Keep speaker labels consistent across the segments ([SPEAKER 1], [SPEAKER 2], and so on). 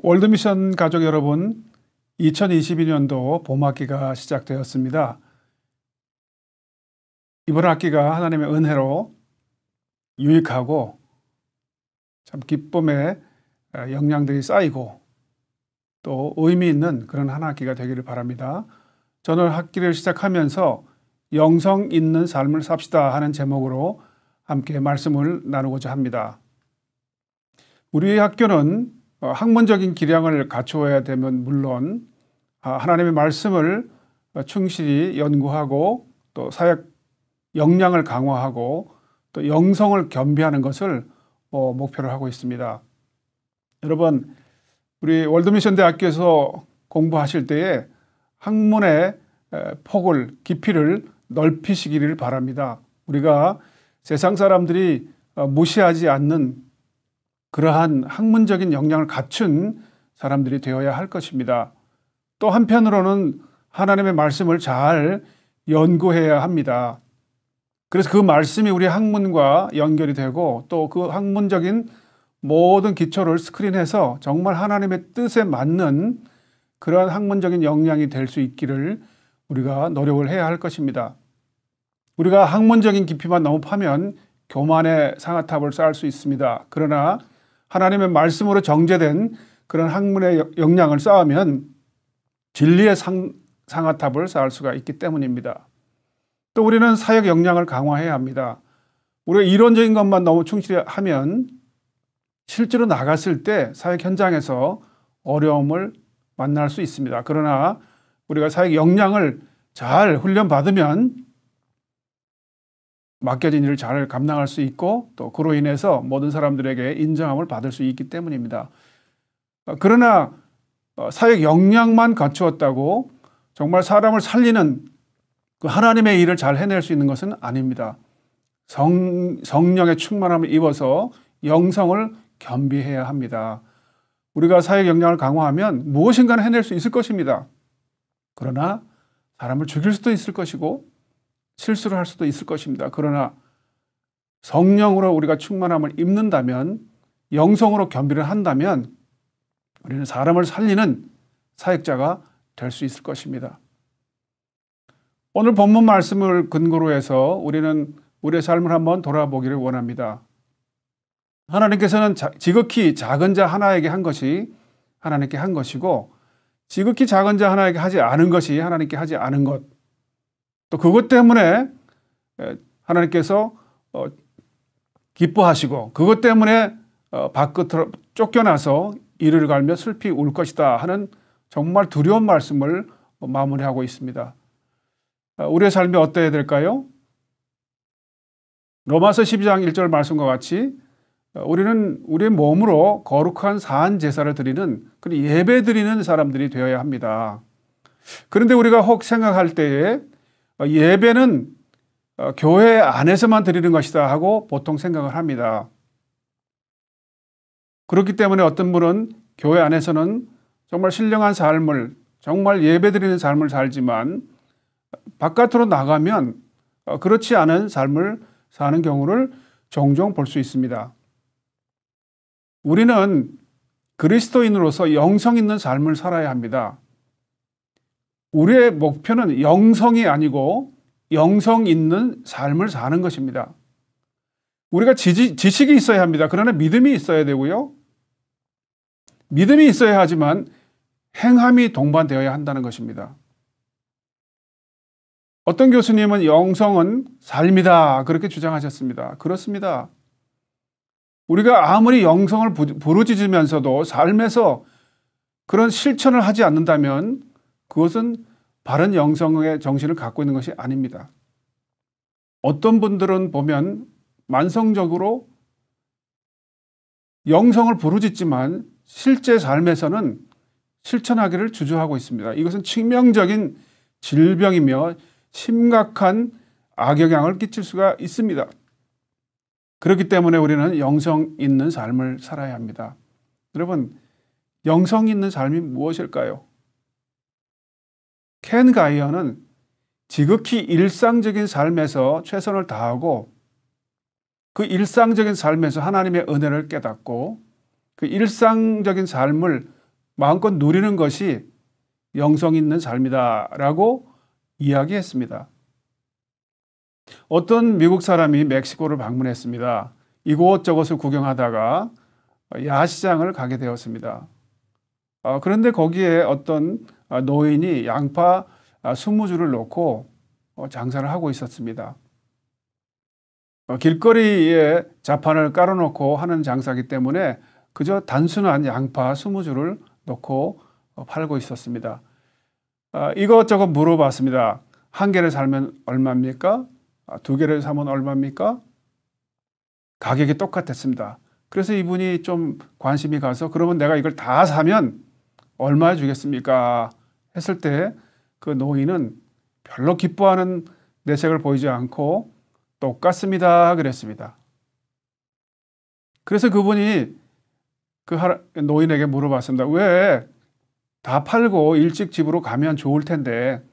[SPEAKER 1] 월드미션 가족 여러분, 2022년도 봄학기가 시작되었습니다. 이번 학기가 하나님의 은혜로 유익하고 참 기쁨의 영양들이 쌓이고 또 의미 있는 그런 한 학기가 되기를 바랍니다. 저는 학기를 시작하면서 영성 있는 삶을 삽시다 하는 제목으로 함께 말씀을 나누고자 합니다. 우리 학교는 학문적인 기량을 갖추어야 되면 물론 하나님의 말씀을 충실히 연구하고 또 사역 역량을 강화하고 또 영성을 겸비하는 것을 목표로 하고 있습니다. 여러분, 우리 월드미션 대학교에서 공부하실 때에 학문의 폭을 깊이를 넓히시기를 바랍니다. 우리가 세상 사람들이 무시하지 않는 그러한 학문적인 역량을 갖춘 사람들이 되어야 할 것입니다. 또 한편으로는 하나님의 말씀을 잘 연구해야 합니다. 그래서 그 말씀이 우리 학문과 연결이 되고 또 그 학문적인 모든 기초를 스크린해서 정말 하나님의 뜻에 맞는 그러한 학문적인 역량이 될 수 있기를 우리가 노력을 해야 할 것입니다. 우리가 학문적인 깊이만 너무 파면 교만의 상아탑을 쌓을 수 있습니다. 그러나 하나님의 말씀으로 정제된 그런 학문의 역량을 쌓으면 진리의 상아탑을 쌓을 수가 있기 때문입니다. 또 우리는 사역 역량을 강화해야 합니다. 우리가 이론적인 것만 너무 충실히 하면 실제로 나갔을 때 사역 현장에서 어려움을 만날 수 있습니다. 그러나 우리가 사역 역량을 잘 훈련받으면 맡겨진 일을 잘 감당할 수 있고 또 그로 인해서 모든 사람들에게 인정함을 받을 수 있기 때문입니다. 그러나 사역 역량만 갖추었다고 정말 사람을 살리는 그 하나님의 일을 잘 해낼 수 있는 것은 아닙니다. 성령의 충만함을 입어서 영성을 겸비해야 합니다. 우리가 사역 역량을 강화하면 무엇인가는 해낼 수 있을 것입니다. 그러나 사람을 죽일 수도 있을 것이고 실수를 할 수도 있을 것입니다. 그러나 성령으로 우리가 충만함을 입는다면 영성으로 겸비를 한다면 우리는 사람을 살리는 사역자가 될 수 있을 것입니다. 오늘 본문 말씀을 근거로 해서 우리는 우리의 삶을 한번 돌아보기를 원합니다. 하나님께서는 지극히 작은 자 하나에게 한 것이 하나님께 한 것이고 지극히 작은 자 하나에게 하지 않은 것이 하나님께 하지 않은 것, 또 그것 때문에 하나님께서 기뻐하시고 그것 때문에 밖으로 쫓겨나서 이를 갈며 슬피 울 것이다 하는 정말 두려운 말씀을 마무리하고 있습니다. 우리의 삶이 어때야 될까요? 로마서 12장 1절 말씀과 같이 우리는 우리의 몸으로 거룩한 사한 제사를 드리는 그런 예배 드리는 사람들이 되어야 합니다. 그런데 우리가 혹 생각할 때에 예배는 교회 안에서만 드리는 것이다 하고 보통 생각을 합니다. 그렇기 때문에 어떤 분은 교회 안에서는 정말 신령한 삶을, 정말 예배 드리는 삶을 살지만 바깥으로 나가면 그렇지 않은 삶을 사는 경우를 종종 볼 수 있습니다. 우리는 그리스도인으로서 영성 있는 삶을 살아야 합니다. 우리의 목표는 영성이 아니고 영성 있는 삶을 사는 것입니다. 우리가 지식이 있어야 합니다. 그러나 믿음이 있어야 되고요. 믿음이 있어야 하지만 행함이 동반되어야 한다는 것입니다. 어떤 교수님은 영성은 삶이다 그렇게 주장하셨습니다. 그렇습니다. 우리가 아무리 영성을 부르짖으면서도 삶에서 그런 실천을 하지 않는다면 그것은 바른 영성의 정신을 갖고 있는 것이 아닙니다. 어떤 분들은 보면 만성적으로 영성을 부르짖지만 실제 삶에서는 실천하기를 주저하고 있습니다. 이것은 치명적인 질병이며 심각한 악영향을 끼칠 수가 있습니다. 그렇기 때문에 우리는 영성 있는 삶을 살아야 합니다. 여러분, 영성 있는 삶이 무엇일까요? 켄 가이어는 지극히 일상적인 삶에서 최선을 다하고 그 일상적인 삶에서 하나님의 은혜를 깨닫고 그 일상적인 삶을 마음껏 누리는 것이 영성 있는 삶이다라고 이야기했습니다. 어떤 미국 사람이 멕시코를 방문했습니다. 이곳저곳을 구경하다가 야시장을 가게 되었습니다. 그런데 거기에 어떤 노인이 양파 20주를 놓고 장사를 하고 있었습니다. 길거리에 자판을 깔아놓고 하는 장사이기 때문에 그저 단순한 양파 20주를 놓고 팔고 있었습니다. 이것저것 물어봤습니다. 한 개를 사면 얼마입니까? 두 개를 사면 얼마입니까? 가격이 똑같았습니다. 그래서 이분이 좀 관심이 가서 그러면 내가 이걸 다 사면 얼마에 주겠습니까? 했을 때 그 노인은 별로 기뻐하는 내색을 보이지 않고 똑같습니다. 그랬습니다. 그래서 그분이 그 노인에게 물어봤습니다. 왜 다 팔고 일찍 집으로 가면 좋을 텐데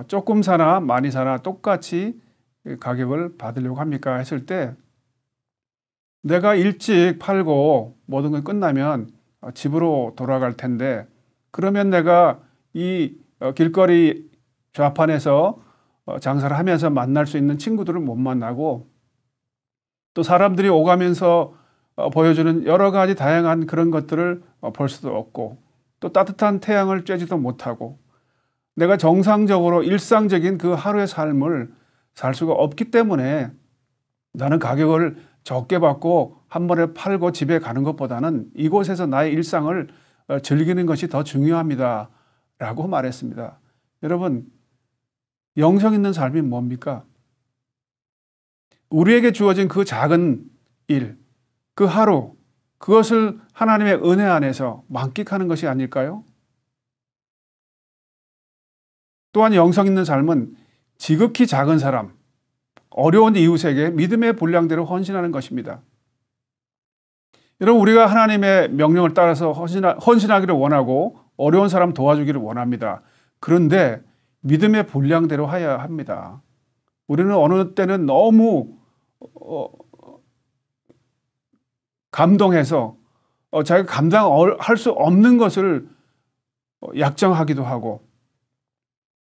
[SPEAKER 1] 조금 사나 많이 사나 똑같이 가격을 받으려고 합니까? 했을 때 내가 일찍 팔고 모든 걸 끝나면 집으로 돌아갈 텐데 그러면 내가 이 길거리 좌판에서 장사를 하면서 만날 수 있는 친구들을 못 만나고 또 사람들이 오가면서 보여주는 여러 가지 다양한 그런 것들을 볼 수도 없고 또 따뜻한 태양을 쬐지도 못하고 내가 정상적으로 일상적인 그 하루의 삶을 살 수가 없기 때문에 나는 가격을 적게 받고 한 번에 팔고 집에 가는 것보다는 이곳에서 나의 일상을 즐기는 것이 더 중요합니다. 라고 말했습니다. 여러분, 영성 있는 삶이 뭡니까? 우리에게 주어진 그 작은 일, 그 하루, 그것을 하나님의 은혜 안에서 만끽하는 것이 아닐까요? 또한 영성 있는 삶은 지극히 작은 사람, 어려운 이웃에게 믿음의 분량대로 헌신하는 것입니다. 여러분, 우리가 하나님의 명령을 따라서 헌신하기를 원하고 어려운 사람 도와주기를 원합니다. 그런데 믿음의 분량대로 해야 합니다. 우리는 어느 때는 너무 감동해서 자기가 감당할 수 없는 것을 약정하기도 하고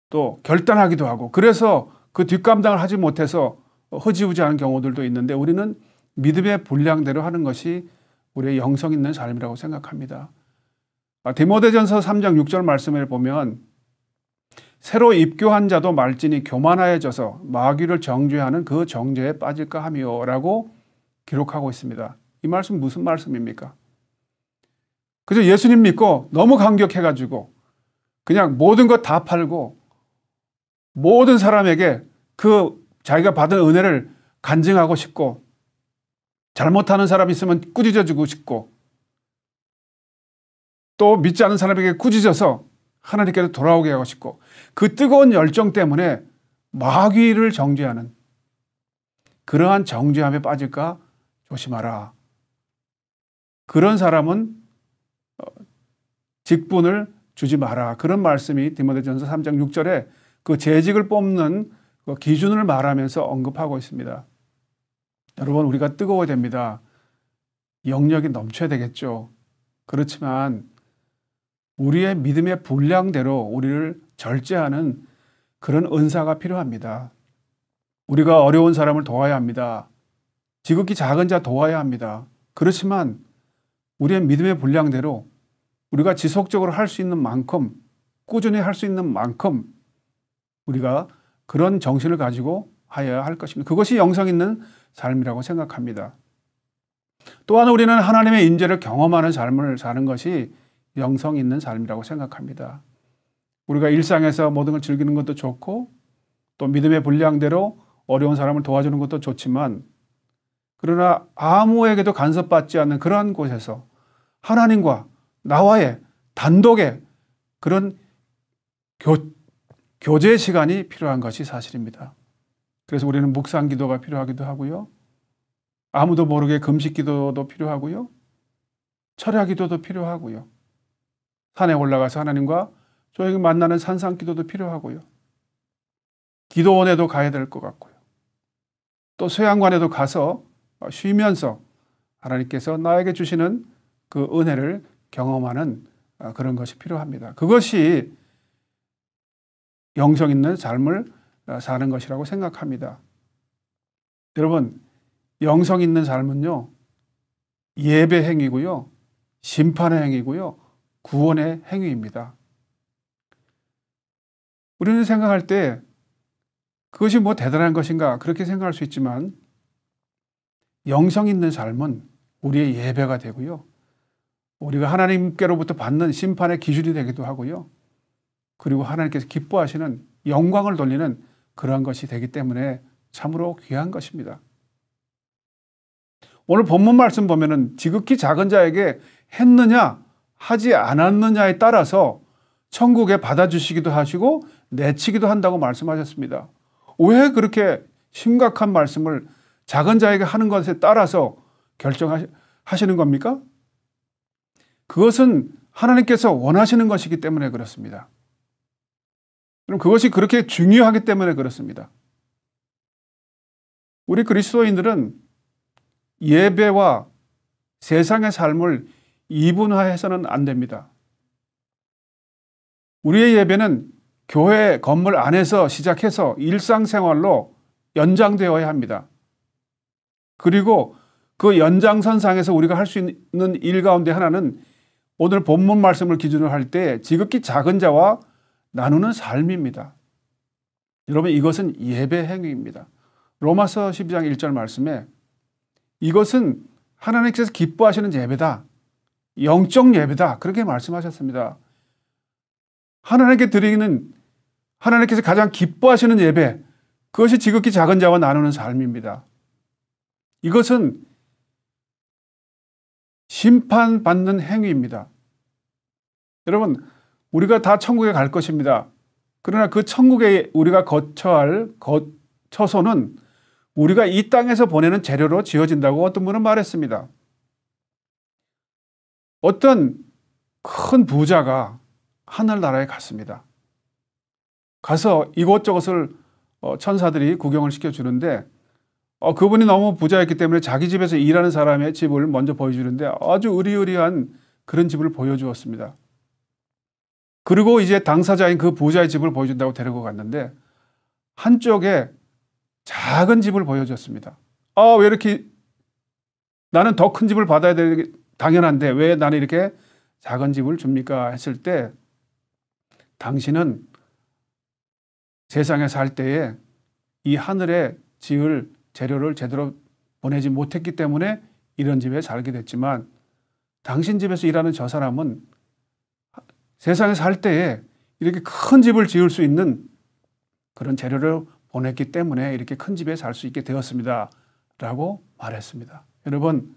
[SPEAKER 1] 또 결단하기도 하고 그래서 그 뒷감당을 하지 못해서 흐지부지하는 경우들도 있는데 우리는 믿음의 분량대로 하는 것이 우리의 영성 있는 삶이라고 생각합니다. 디모데전서 3장 6절 말씀을 보면 새로 입교한 자도 말진이 교만하여져서 마귀를 정죄하는 그 정죄에 빠질까 하며 라고 기록하고 있습니다. 이 말씀 무슨 말씀입니까? 그저 예수님 믿고 너무 감격해가지고 그냥 모든 것 다 팔고 모든 사람에게 그 자기가 받은 은혜를 간증하고 싶고 잘못하는 사람 있으면 꾸짖어주고 싶고 또 믿지 않는 사람에게 꾸짖어서 하나님께로 돌아오게 하고 싶고 그 뜨거운 열정 때문에 마귀를 정죄하는 그러한 정죄함에 빠질까 조심하라. 그런 사람은 직분을 주지 마라. 그런 말씀이 디모데전서 3장 6절에 그 재직을 뽑는 그 기준을 말하면서 언급하고 있습니다. 여러분, 우리가 뜨거워야 됩니다. 영역이 넘쳐야 되겠죠. 그렇지만 우리의 믿음의 분량대로 우리를 절제하는 그런 은사가 필요합니다. 우리가 어려운 사람을 도와야 합니다. 지극히 작은 자 도와야 합니다. 그렇지만 우리의 믿음의 분량대로 우리가 지속적으로 할 수 있는 만큼, 꾸준히 할 수 있는 만큼 우리가 그런 정신을 가지고 하여야 할 것입니다. 그것이 영성 있는 삶이라고 생각합니다. 또한 우리는 하나님의 인재를 경험하는 삶을 사는 것이 영성 있는 삶이라고 생각합니다. 우리가 일상에서 모든 걸 즐기는 것도 좋고 또 믿음의 분량대로 어려운 사람을 도와주는 것도 좋지만 그러나 아무에게도 간섭받지 않는 그러한 곳에서 하나님과 나와의 단독의 그런 교제 시간이 필요한 것이 사실입니다. 그래서 우리는 묵상 기도가 필요하기도 하고요. 아무도 모르게 금식 기도도 필요하고요. 철야 기도도 필요하고요. 산에 올라가서 하나님과 조용히 만나는 산상 기도도 필요하고요. 기도원에도 가야 될 것 같고요. 또 수양관에도 가서 쉬면서 하나님께서 나에게 주시는 그 은혜를 경험하는 그런 것이 필요합니다. 그것이 영성 있는 삶을 사는 것이라고 생각합니다. 여러분, 영성 있는 삶은요, 예배 행위고요, 심판의 행위고요, 구원의 행위입니다. 우리는 생각할 때 그것이 뭐 대단한 것인가 그렇게 생각할 수 있지만 영성 있는 삶은 우리의 예배가 되고요. 우리가 하나님께로부터 받는 심판의 기준이 되기도 하고요. 그리고 하나님께서 기뻐하시는 영광을 돌리는 그러한 것이 되기 때문에 참으로 귀한 것입니다. 오늘 본문 말씀 보면은 지극히 작은 자에게 했느냐 하지 않았느냐에 따라서 천국에 받아주시기도 하시고 내치기도 한다고 말씀하셨습니다. 왜 그렇게 심각한 말씀을 작은 자에게 하는 것에 따라서 결정하시는 겁니까? 그것은 하나님께서 원하시는 것이기 때문에 그렇습니다. 그럼 그것이 그렇게 중요하기 때문에 그렇습니다. 우리 그리스도인들은 예배와 세상의 삶을 이분화해서는 안 됩니다. 우리의 예배는 교회 건물 안에서 시작해서 일상생활로 연장되어야 합니다. 그리고 그 연장선상에서 우리가 할 수 있는 일 가운데 하나는 오늘 본문 말씀을 기준으로 할 때 지극히 작은 자와 나누는 삶입니다. 여러분, 이것은 예배 행위입니다. 로마서 12장 1절 말씀에 이것은 하나님께서 기뻐하시는 예배다. 영적 예배다. 그렇게 말씀하셨습니다. 하나님께 드리는, 하나님께서 가장 기뻐하시는 예배, 그것이 지극히 작은 자와 나누는 삶입니다. 이것은 심판받는 행위입니다. 여러분, 우리가 다 천국에 갈 것입니다. 그러나 그 천국에 우리가 처소는 우리가 이 땅에서 보내는 재료로 지어진다고 어떤 분은 말했습니다. 어떤 큰 부자가 하늘나라에 갔습니다. 가서 이곳저곳을 천사들이 구경을 시켜주는데 그분이 너무 부자였기 때문에 자기 집에서 일하는 사람의 집을 먼저 보여주는데 아주 으리으리한 그런 집을 보여주었습니다. 그리고 이제 당사자인 그 부자의 집을 보여준다고 데리고 갔는데 한쪽에 작은 집을 보여줬습니다. 왜 이렇게 나는 더 큰 집을 받아야 되는 게 당연한데 왜 나는 이렇게 작은 집을 줍니까? 했을 때 당신은 세상에 살 때에 이 하늘에 지을 재료를 제대로 보내지 못했기 때문에 이런 집에 살게 됐지만 당신 집에서 일하는 저 사람은 세상에 살 때에 이렇게 큰 집을 지을 수 있는 그런 재료를 보냈기 때문에 이렇게 큰 집에 살 수 있게 되었습니다. 라고 말했습니다. 여러분,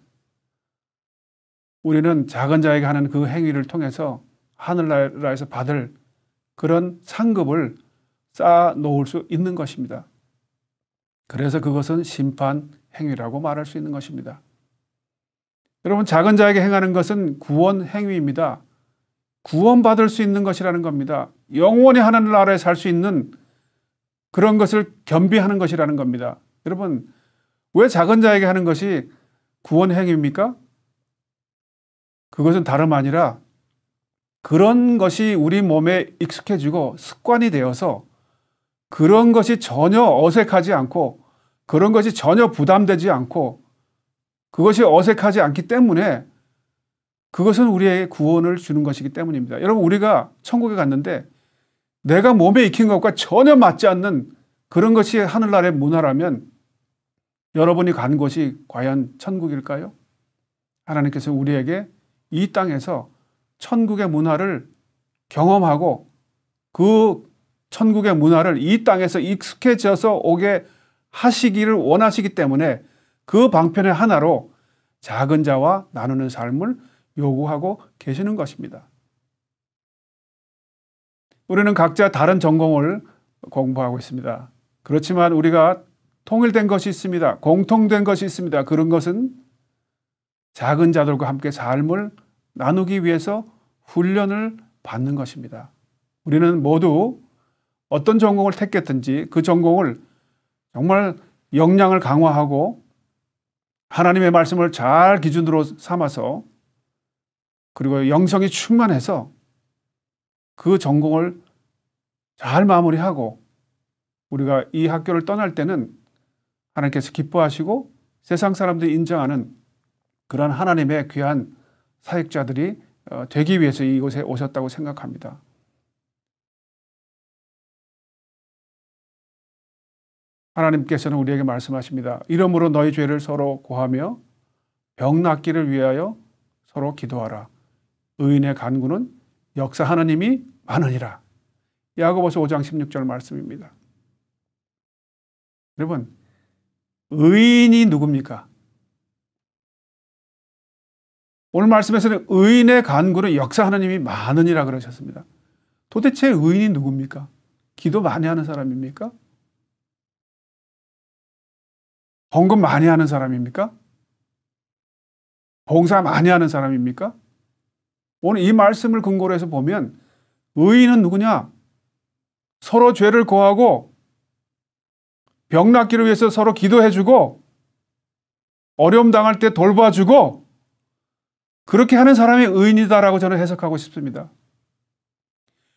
[SPEAKER 1] 우리는 작은 자에게 하는 그 행위를 통해서 하늘나라에서 받을 그런 상급을 쌓아 놓을 수 있는 것입니다. 그래서 그것은 심판 행위라고 말할 수 있는 것입니다. 여러분, 작은 자에게 행하는 것은 구원 행위입니다. 구원받을 수 있는 것이라는 겁니다. 영원히 하늘나라에 살 수 있는 그런 것을 겸비하는 것이라는 겁니다. 여러분, 왜 작은 자에게 하는 것이 구원 행위입니까? 그것은 다름 아니라 그런 것이 우리 몸에 익숙해지고 습관이 되어서 그런 것이 전혀 어색하지 않고 그런 것이 전혀 부담되지 않고 그것이 어색하지 않기 때문에 그것은 우리에게 구원을 주는 것이기 때문입니다. 여러분, 우리가 천국에 갔는데 내가 몸에 익힌 것과 전혀 맞지 않는 그런 것이 하늘나라의 문화라면 여러분이 간 곳이 과연 천국일까요? 하나님께서 우리에게 이 땅에서 천국의 문화를 경험하고 그 천국의 문화를 이 땅에서 익숙해져서 오게 하시기를 원하시기 때문에 그 방편의 하나로 작은 자와 나누는 삶을 요구하고 계시는 것입니다. 우리는 각자 다른 전공을 공부하고 있습니다. 그렇지만 우리가 통일된 것이 있습니다. 공통된 것이 있습니다. 그런 것은 작은 자들과 함께 삶을 나누기 위해서 훈련을 받는 것입니다. 우리는 모두 어떤 전공을 택했든지 그 전공을 정말 역량을 강화하고 하나님의 말씀을 잘 기준으로 삼아서 그리고 영성이 충만해서 그 전공을 잘 마무리하고 우리가 이 학교를 떠날 때는 하나님께서 기뻐하시고 세상 사람들이 인정하는 그런 하나님의 귀한 사역자들이 되기 위해서 이곳에 오셨다고 생각합니다. 하나님께서는 우리에게 말씀하십니다. 이러므로 너희 죄를 서로 고하며 병 낫기를 위하여 서로 기도하라. 의인의 간구는 역사하는 힘이 많으니라. 야고보서 5장 16절 말씀입니다. 여러분, 의인이 누굽니까? 오늘 말씀에서는 의인의 간구는 역사하는 힘이 많으니라 그러셨습니다. 도대체 의인이 누굽니까? 기도 많이 하는 사람입니까? 헌금 많이 하는 사람입니까? 봉사 많이 하는 사람입니까? 오늘 이 말씀을 근거로 해서 보면 의인은 누구냐? 서로 죄를 고하고 병 낫기를 위해서 서로 기도해주고 어려움 당할 때 돌봐주고 그렇게 하는 사람이 의인이다라고 저는 해석하고 싶습니다.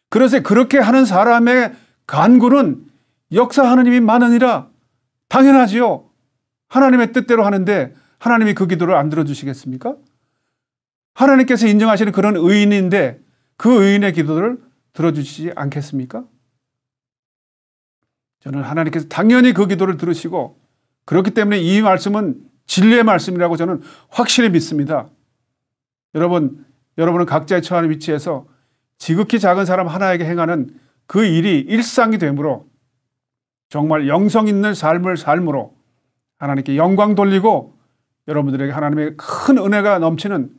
[SPEAKER 1] 그래서 그렇게 하는 사람의 간구는 역사하는 힘이 많으니라. 당연하지요. 하나님의 뜻대로 하는데 하나님이 그 기도를 안 들어주시겠습니까? 하나님께서 인정하시는 그런 의인인데 그 의인의 기도를 들어주시지 않겠습니까? 저는 하나님께서 당연히 그 기도를 들으시고 그렇기 때문에 이 말씀은 진리의 말씀이라고 저는 확실히 믿습니다. 여러분은 각자의 처한 위치에서 지극히 작은 사람 하나에게 행하는 그 일이 일상이 되므로 정말 영성 있는 삶을 삶으로 하나님께 영광 돌리고 여러분들에게 하나님의 큰 은혜가 넘치는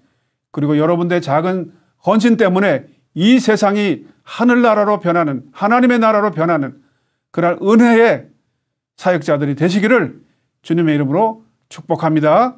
[SPEAKER 1] 그리고 여러분들의 작은 헌신 때문에 이 세상이 하늘나라로 변하는 하나님의 나라로 변하는 그런 은혜의 사역자들이 되시기를 주님의 이름으로 축복합니다.